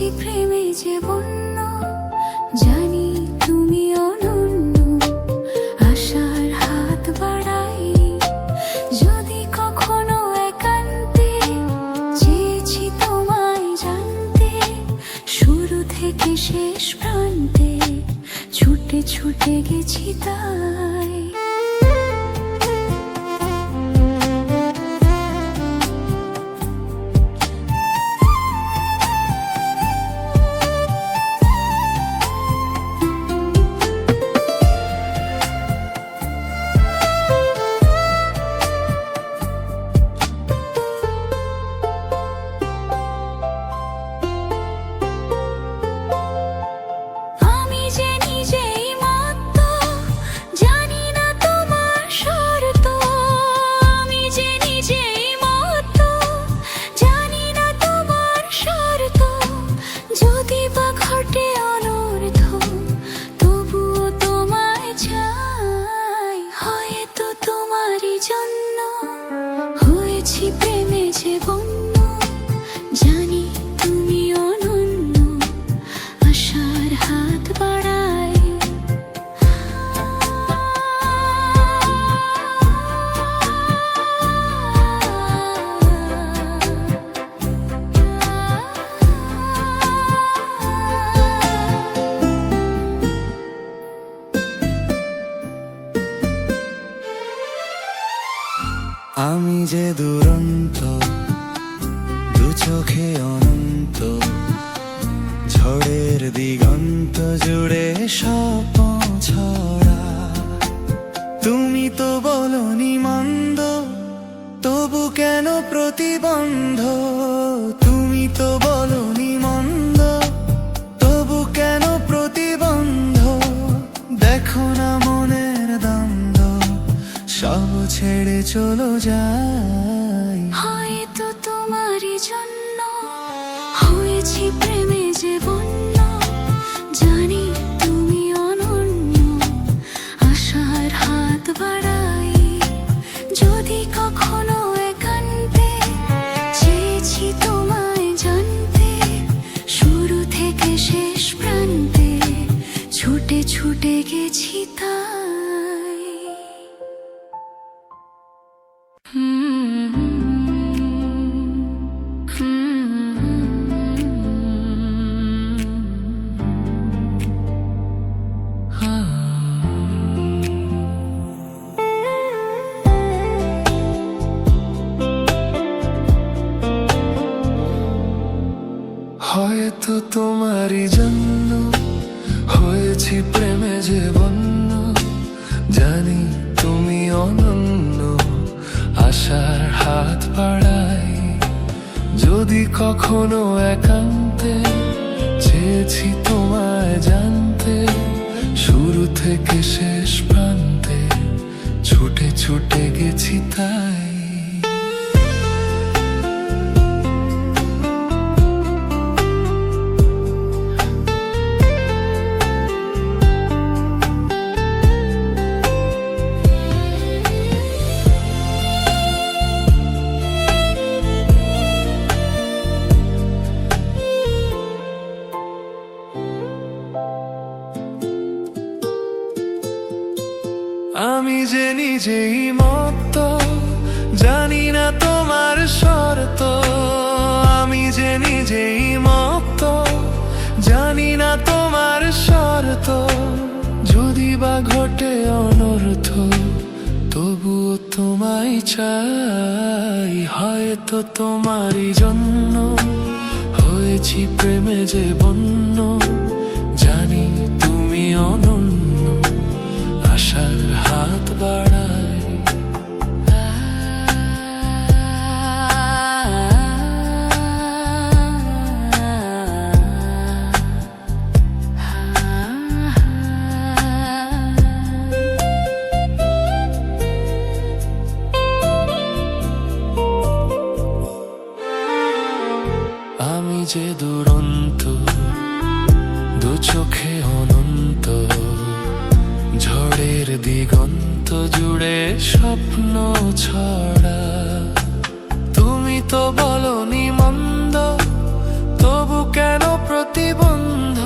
হয়েছি প্রেমে যে বন্য, জানি তুমি অনন্য। আশার হাত বাড়াই যদি কখনো একান্তে, চেয়েছি তোমায় জানতে শুরু থেকে শেষ প্রান্তে, ছুটে ছুটে গেছি তাই। হয়েছি প্রেমে যে বন্য, জানি তুমি অনন্য। আশার হাত বাড়াই আমি যে দুরন্ত, দু চোখে অনন্ত, ঝড়ের দিগন্ত জুড়ে স্বপ্ন ছড়া। তুমি তো বলনি মন্দ, তবু কেন প্রতিবন্ধ? তুমি তো বলনি মন্দ, তবু কেন প্রতিবন্ধ? দেখো না মনের দ্বন্দ্ব, সব ছেড়ে চলো যাই। হয়তো তোমারই জন্য হয়েছি প্রেমে যে বন্য, জানি তুমি অনন্য। আশার হাত বাড়াই যদি কখনো একান্তে, চেয়েছি তোমায় জানতে শুরু থেকে শেষ প্রান্তে, ছুটে ছুটে গেছি তাই। হয়তো তোমারই জন্য হয়েছি প্রেমে যে বন্য, জানি তুমি অনন্য। আশার হাত বাড়াই যদি কখনো একান্তে, চেয়েছি তোমায় জানতে শুরু থেকে শেষ প্রান্তে, ছুটে ছুটে গেছি তাই। আমি যে নিজেই মত্ত, জানি না তোমার শর্ত। আমি যে নিজেই মত্ত, জানি না তোমার শর্ত। যদি বা ঘটে অনর্থ, তবুও তোমায় চাই। হয়তো তোমারই জন্য হয়েছি প্রেমে যে বন্য, জানি তুমি অনন্য। আশার হাত বাড়াই আমি যে দুরন্ত, দু চোখে অনন্ত, ঝড়ের দিগন্ত জুড়ে স্বপ্ন ছড়া। তুমি তো বলনি মন্দ, তবু কেন প্রতিবন্ধ